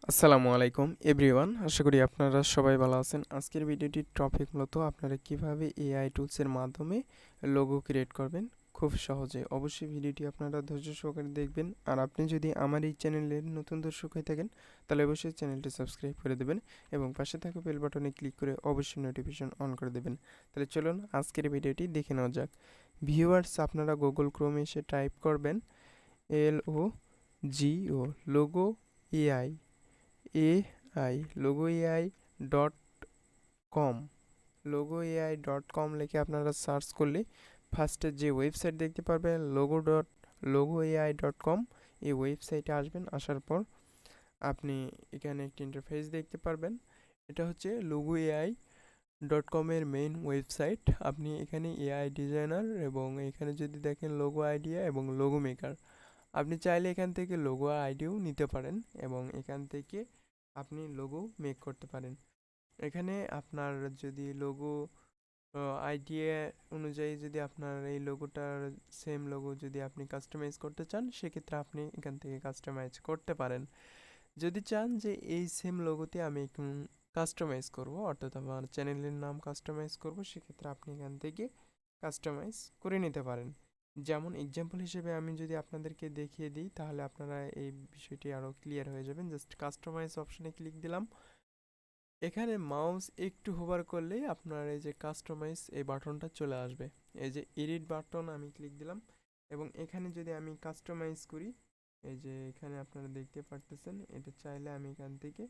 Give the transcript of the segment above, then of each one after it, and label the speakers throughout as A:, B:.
A: আসসালামু আলাইকুম এভরিওয়ান, আশা করি আপনারা সবাই ভালো আছেন। আজকের ভিডিওটির টপিক মূলত আপনারা কিভাবে এআই টুলসের মাধ্যমে লোগো ক্রিয়েট করবেন খুব সহজে। অবশ্যই ভিডিওটি আপনারা ধৈর্য সহকারে দেখবেন। আর আপনি যদি আমার এই চ্যানেলের নতুন দর্শক হয়ে থাকেন তাহলে অবশ্যই চ্যানেলটি সাবস্ক্রাইব করে দেবেন এবং পাশে থাকা বেল বাটনে ক্লিক করে অবশ্যই নোটিফিকেশন অন করে দেবেন। তাহলে চলুন আজকের ভিডিওটি দেখে নেওয়া যাক। ভিউয়ার্স, আপনারা গুগল ক্রোমে এসে টাইপ করবেন LOGO logo AI AI logo AI dot com লিখে আপনারা সার্চ করলে ফার্স্টে যে ওয়েবসাইট দেখতে পারবেন logo.ai.com, এই ওয়েবসাইটে আসবেন। আসার পর আপনি এখানে একটি ইন্টারফেস দেখতে পারবেন। এটা হচ্ছে logoai.com এর মেইন ওয়েবসাইট। আপনি এখানে এআই ডিজাইনার এবং এখানে যদি দেখেন লোগো আইডিয়া এবং লোগো মেকার, আপনি চাইলে এখান থেকে লোগো আইডিও নিতে পারেন এবং এখান থেকে আপনি লোগো মেক করতে পারেন। এখানে আপনার যদি লোগো আইডিয়া অনুযায়ী যদি আপনার এই লোগোটার সেম লোগো যদি আপনি কাস্টমাইজ করতে চান, সেক্ষেত্রে আপনি এখান থেকে কাস্টমাইজ করতে পারেন। যদি চান যে এই সেম লোগোতে আমি কাস্টমাইজ করব, অর্থাৎ আমার চ্যানেলের নাম কাস্টমাইজ করব, সেক্ষেত্রে আপনি এখান থেকে কাস্টমাইজ করে নিতে পারেন। যেমন এক্সাম্পল হিসেবে আমি যদি আপনাদেরকে দেখিয়ে দিই, তাহলে আপনারা এই বিষয়টি আরও ক্লিয়ার হয়ে যাবেন। জাস্ট কাস্টমাইজ অপশনে ক্লিক দিলাম। এখানে মাউস একটু হোভার করলেই আপনার এই যে কাস্টমাইজ এই বাটনটা চলে আসবে। এই যে এডিট বাটন আমি ক্লিক দিলাম এবং এখানে যদি আমি কাস্টমাইজ করি, এই যে এখানে আপনারা দেখতে পারতেছেন, এটা চাইলে আমি এখান থেকে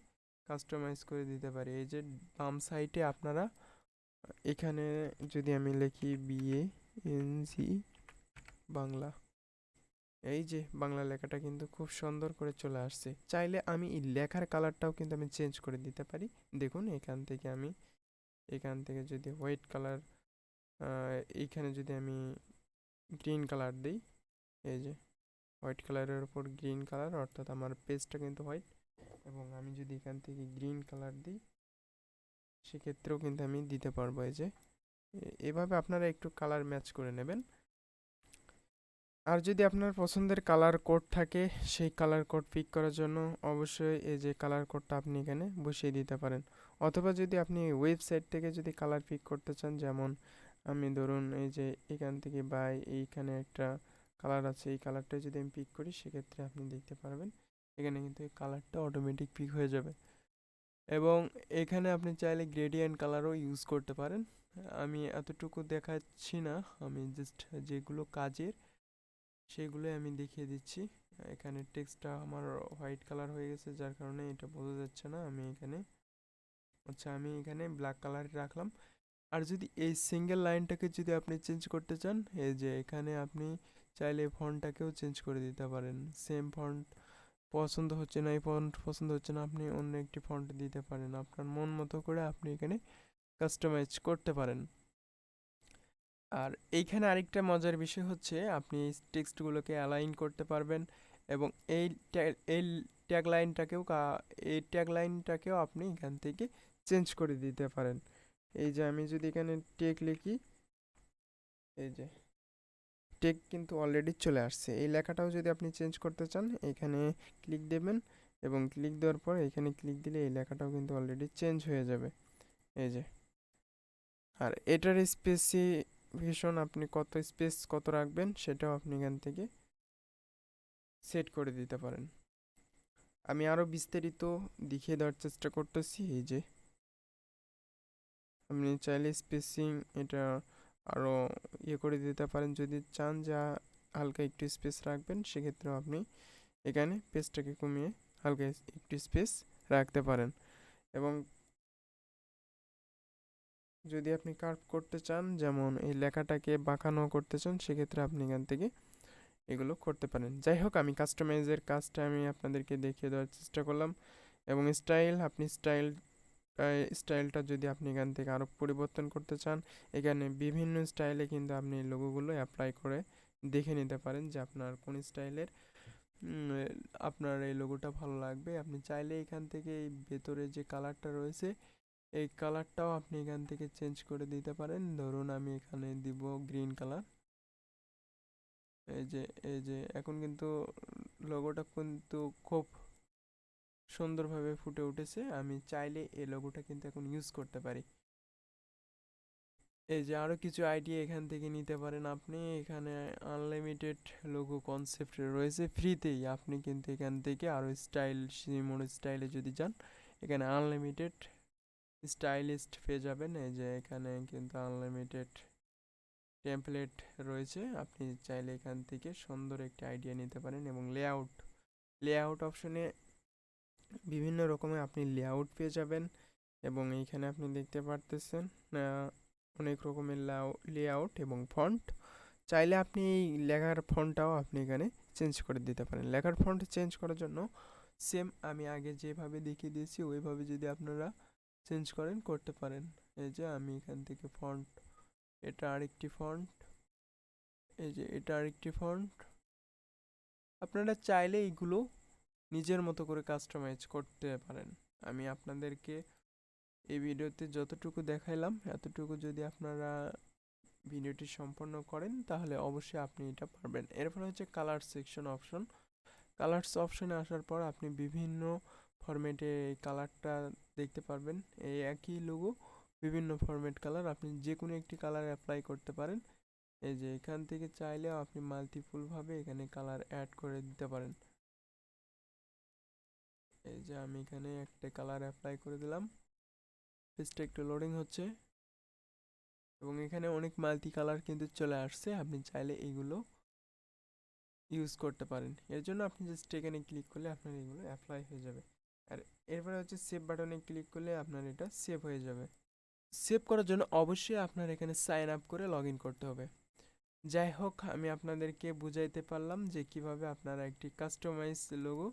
A: কাস্টমাইজ করে দিতে পারি। এই যে বাম সাইডে আপনারা এখানে যদি আমি লিখি BANG বাংলা, এই যে বাংলা লেখাটা কিন্তু খুব সুন্দর করে চলে আসছে। চাইলে আমি এই লেখার কালারটাও কিন্তু আমি চেঞ্জ করে দিতে পারি। দেখুন এখান থেকে যদি হোয়াইট কালার, এইখানে যদি আমি গ্রিন কালার দিই, এই যে হোয়াইট কালারের উপর গ্রিন কালার, অর্থাৎ আমার পেজটা কিন্তু হোয়াইট, এবং আমি যদি এখান থেকে গ্রিন কালার দিই, সেক্ষেত্রেও কিন্তু আমি দিতে পারবো। এই যে এভাবে আপনারা একটু কালার ম্যাচ করে নেবেন। আর যদি আপনার পছন্দের কালার কোড থাকে, সেই কালার কোড পিক করার জন্য অবশ্যই এই যে কালার কোডটা আপনি এখানে বসিয়ে দিতে পারেন। অথবা যদি আপনি ওয়েবসাইট থেকে যদি কালার পিক করতে চান, যেমন আমি ধরুন এই যে এখান থেকে বা এইখানে একটা কালার আছে, এই কালারটা যদি আমি পিক করি, সেক্ষেত্রে আপনি দেখতে পারবেন এখানে কিন্তু এই কালারটা অটোমেটিক পিক হয়ে যাবে। এবং এখানে আপনি চাইলে গ্রেডিয়েন্ট কালারও ইউজ করতে পারেন। আমি এতটুকু দেখাচ্ছি না, আমি জাস্ট যেগুলো কাজের সেগুলোই আমি দেখিয়ে দিচ্ছি। এখানে টেক্সটটা আমার হোয়াইট কালার হয়ে গেছে, যার কারণে এটা বোঝা যাচ্ছে না। আমি এখানে ব্ল্যাক কালার রাখলাম। আর যদি এই সিঙ্গেল লাইনটাকে যদি আপনি চেঞ্জ করতে চান, এই যে এখানে আপনি চাইলে ফন্টটাকেও চেঞ্জ করে দিতে পারেন। সেম ফন্ট পছন্দ হচ্ছে না, এই ফন্ট পছন্দ হচ্ছে না, আপনি অন্য একটি ফন্ট দিতে পারেন। আপনার মন মতো করে আপনি এখানে কাস্টমাইজ করতে পারেন। আর এইখানে আরেকটা মজার বিষয় হচ্ছে, আপনি এই টেক্সটগুলোকে অ্যালাইন করতে পারবেন এবং এই ট্যাগ লাইনটাকেও আপনি এখান থেকে চেঞ্জ করে দিতে পারেন। এই যে আমি যদি এখানে টেক লিখি, এই যে টেক কিন্তু অলরেডি চলে আসছে। এই লেখাটাও যদি আপনি চেঞ্জ করতে চান, এখানে ক্লিক দেবেন এবং ক্লিক দেওয়ার পর এখানে ক্লিক দিলে এই লেখাটাও কিন্তু অলরেডি চেঞ্জ হয়ে যাবে। এই যে, আর এটার স্পেসিফিকেশন আপনি কত রাখবেন, সেটাও আপনি এখান থেকে সেট করে দিতে পারেন। আমি আরও বিস্তারিত দেখিয়ে দেওয়ার চেষ্টা করতেছি। এই যে আপনি চাইলে স্পেসিং এটা আরও করে দিতে পারেন। যদি চান যা হালকা একটু স্পেস রাখবেন, সেক্ষেত্রেও আপনি এখানে পেজটাকে কমিয়ে হালকা একটু স্পেস রাখতে পারেন। এবং যদি আপনি কার্ভ করতে চান, যেমন এই লেখাটাকে বাঁকানো করতে চান, সেক্ষেত্রে আপনি এখান থেকে এগুলো করতে পারেন। যাই হোক, আমি কাস্টমাইজের কাজটা আমি আপনাদেরকে দেখিয়ে দেওয়ার চেষ্টা করলাম। এবং আপনি স্টাইলটা যদি আপনি এখান থেকে আরও পরিবর্তন করতে চান, এখানে বিভিন্ন স্টাইলে কিন্তু আপনি লোগোগুলো অ্যাপ্লাই করে দেখে নিতে পারেন যে আপনার কোন স্টাইলের আপনার এই লোগোটা ভালো লাগবে। আপনি চাইলে এখান থেকে এই ভেতরে যে কালারটা রয়েছে, এই কালারটাও আপনি এখান থেকে চেঞ্জ করে দিতে পারেন। ধরুন আমি এখানে দিব গ্রিন কালার। এই যে এখন কিন্তু লোগোটা কিন্তু খুব সুন্দরভাবে ফুটে উঠেছে। আমি চাইলে এই লোগোটা কিন্তু এখন ইউজ করতে পারি। এই যে আরও কিছু আইডিয়া এখান থেকে নিতে পারেন আপনি। এখানে আনলিমিটেড লোগো কনসেপ্ট রয়েছে ফ্রিতেই। আপনি কিন্তু এখান থেকে আরও স্টাইল সিমোনো স্টাইলে যদি যান, এখানে আনলিমিটেড স্টাইলিস্ট পেয়ে যাবেন। এই যে এখানে কিন্তু আনলিমিটেড টেমপ্লেট রয়েছে। আপনি চাইলে এখান থেকে সুন্দর একটি আইডিয়া নিতে পারেন। এবং লেআউট অপশনে বিভিন্ন রকমের আপনি লেআউট পেয়ে যাবেন। এবং এইখানে আপনি দেখতে পারতেছেন অনেক রকমের লেআউট এবং ফন্ট। চাইলে আপনি এই লেখার ফন্টটাও আপনি এখানে চেঞ্জ করে দিতে পারেন। লেখার ফন্ট চেঞ্জ করার জন্য সেম আমি আগে যেভাবে দেখিয়ে দিয়েছি ওইভাবে যদি আপনারা চেঞ্জ করতে পারেন। এই যে আমি এখান থেকে ফন্ট, এটা আরেকটি ফন্ট, এই যে এটা আরেকটি ফন্ট। আপনারা চাইলে এইগুলো নিজের মতো করে কাস্টমাইজ করতে পারেন। আমি আপনাদেরকে এই ভিডিওতে যতটুকু দেখাইলাম এতটুকু যদি আপনারা ভিডিওটি সম্পন্ন করেন তাহলে অবশ্যই আপনি এটা পারবেন। এরপর হচ্ছে কালার সেকশন অপশন। কালার্স অপশনে আসার পর আপনি বিভিন্ন ফরম্যাটে এই কালারটা দেখতে পারবেন। এই একই লোগো বিভিন্ন ফরম্যাট কালার, আপনি যে কোনো একটি কালার অ্যাপ্লাই করতে পারেন। এই যে এখান থেকে চাইলেও আপনি মাল্টিপুলভাবে এখানে কালার অ্যাড করে দিতে পারেন। এই যে আমি এখানে একটা কালার অ্যাপ্লাই করে দিলাম। পেজটা একটু লোডিং হচ্ছে এবং এখানে অনেক মাল্টি কালার কিন্তু চলে আসছে। আপনি চাইলে এইগুলো ইউজ করতে পারেন। এর জন্য আপনি জাস্ট এখানে ক্লিক করলে আপনার এগুলো অ্যাপ্লাই হয়ে যাবে। আর এরপরে হচ্ছে সেভ বাটনে ক্লিক করলে আপনার এটা সেভ হয়ে যাবে। সেভ করার জন্য অবশ্যই আপনার এখানে সাইন আপ করে লগ ইন করতে হবে। যাই হোক, আমি আপনাদেরকে বুঝাইতে পারলাম যে কিভাবে আপনারা একটি কাস্টমাইজ লোগো,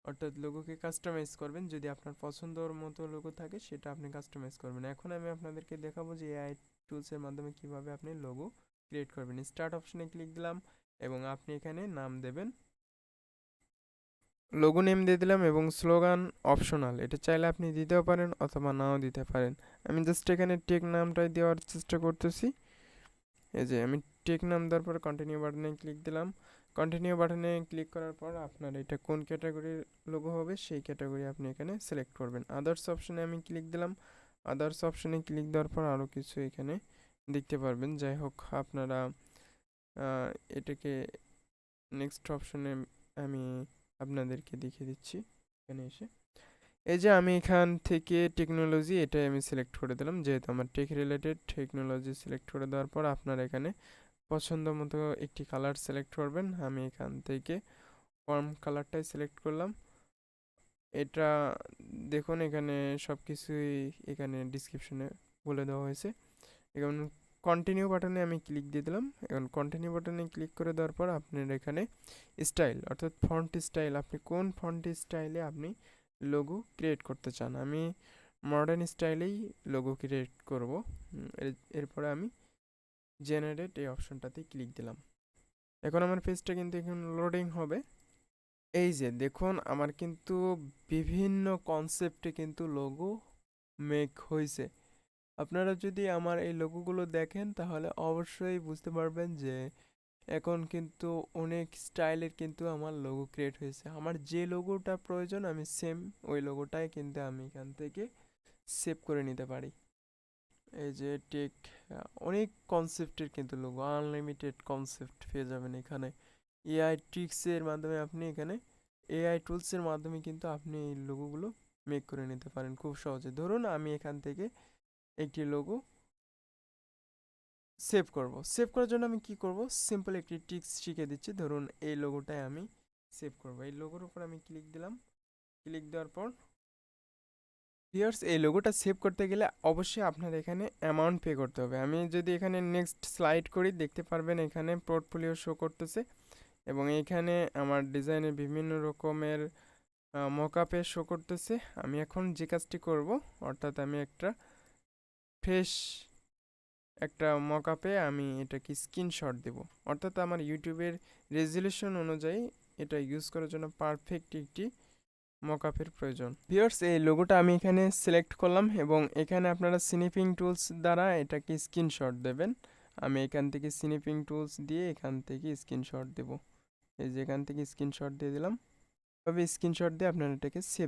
A: অর্থাৎ লোগোকে কাস্টমাইজ করবেন। যদি আপনার পছন্দের মতো লোগো থাকে সেটা আপনি কাস্টমাইজ করবেন। এখন আমি আপনাদেরকে দেখাবো যে এআই টুলসের মাধ্যমে কিভাবে আপনি লোগো ক্রিয়েট করবেন। স্টার্ট অপশনে ক্লিক দিলাম এবং আপনি এখানে নাম দেবেন, লোগো নেম দিয়ে দিলাম এবং স্লোগান অপশনাল, এটা চাইলে আপনি দিতেও পারেন অথবা নাও দিতে পারেন। আমি জাস্ট এখানে টেক নামটাই দেওয়ার চেষ্টা করতেছি। এই যে আমি টেক নাম দেওয়ার পর কন্টিনিউ বাটনে ক্লিক দিলাম। কন্টিনিউ বাটনে ক্লিক করার পর আপনার এটা কোন ক্যাটাগরির লোগো হবে সেই ক্যাটাগরি আপনি এখানে সিলেক্ট করবেন। আদার্স অপশনে আমি ক্লিক দিলাম। আদার্স অপশনে ক্লিক দেওয়ার পর আরও কিছু এখানে দেখতে পারবেন। যাই হোক, আপনারা এটাকে নেক্সট অপশনে আমি আপনাদেরকে দেখিয়ে দিচ্ছি এখানে এসে। এই যে আমি এখান থেকে টেকনোলজি এটাই আমি সিলেক্ট করে দিলাম, যেহেতু আমার টেক রিলেটেড। টেকনোলজি সিলেক্ট করে দেওয়ার পর আপনার এখানে পছন্দ মতো একটি কালার সিলেক্ট করবেন। আমি এখান থেকে ওয়ার্ম কালারটাই সিলেক্ট করলাম। এটা দেখুন এখানে সব কিছুই এখানে ডিসক্রিপশনে বলে দেওয়া হয়েছে। এখন কন্টিনিউ বাটনে আমি ক্লিক দিয়ে দিলাম। এখন কন্টিনিউ বাটনে ক্লিক করে দেওয়ার পর আপনার এখানে স্টাইল, অর্থাৎ ফন্ট স্টাইল, আপনি কোন ফন্ট স্টাইলে আপনি লোগো ক্রিয়েট করতে চান। আমি মডার্ন স্টাইলেই লোগো ক্রিয়েট করব। এরপরে আমি জেনারেট এই অপশনটাতে ক্লিক দিলাম। এখন আমার পেজটা কিন্তু এখন লোডিং হবে। এই যে দেখুন আমার কিন্তু বিভিন্ন কনসেপ্টে কিন্তু লোগো মেক হয়েছে। আপনারা যদি আমার এই লোগোগুলো দেখেন তাহলে অবশ্যই বুঝতে পারবেন যে এখন কিন্তু অনেক স্টাইলের কিন্তু আমার লোগো ক্রিয়েট হয়েছে। আমার যে লোগোটা প্রয়োজন আমি সেম ওই লোগোটাই কিন্তু আমি এখান থেকে সেভ করে নিতে পারি। এই যে টেক, অনেক কনসেপ্টের কিন্তু লোগো, আনলিমিটেড কনসেপ্ট পেয়ে যাবেন এখানে। এআই ট্রিক্সের মাধ্যমে আপনি এখানে এআই টুলসের মাধ্যমে কিন্তু আপনি এই লোগোগুলো মেক করে নিতে পারেন খুব সহজে। ধরুন আমি এখান থেকে একটি লোগো সেভ করব। সেভ করার জন্য আমি কি করব, সিম্পল একটি ট্রিক্স শিখে দিচ্ছি। ধরুন এই লোগোটাই আমি সেভ করব। এই লোগোর উপর আমি ক্লিক দিলাম। ক্লিক দেওয়ার পর ভিউয়ার্স, এই লোগোটা সেভ করতে গেলে অবশ্যই আপনার এখানে অ্যামাউন্ট পে করতে হবে। আমি যদি এখানে নেক্সট স্লাইড করি দেখতে পারবেন এখানে পোর্টফোলিও শো করতেছে এবং এখানে আমার ডিজাইনের বিভিন্ন রকমের মকআপে শো করতেছে। আমি এখন যে কাজটি করব, অর্থাৎ আমি ফ্রেশ একটা মকআপে আমি এটাকে স্ক্রিনশট দেব, অর্থাৎ আমার ইউটিউবের রেজুলেশন অনুযায়ী এটা ইউজ করার জন্য পারফেক্ট একটি মকআপের প্রয়োজন। ভিউয়ার্স, এই লোগোটা আমি এখানে সিলেক্ট করলাম এবং এখানে আপনারা স্নিপিং টুলস দ্বারা এটাকে স্ক্রিনশট দেবেন। আমি এখান থেকে স্নিপিং টুলস দিয়ে এখান থেকে স্ক্রিনশট দেব। এই যে এখান থেকে স্ক্রিনশট দিয়ে দিলাম। তবে স্ক্রিনশট দিয়ে আপনারা এটাকে সেভ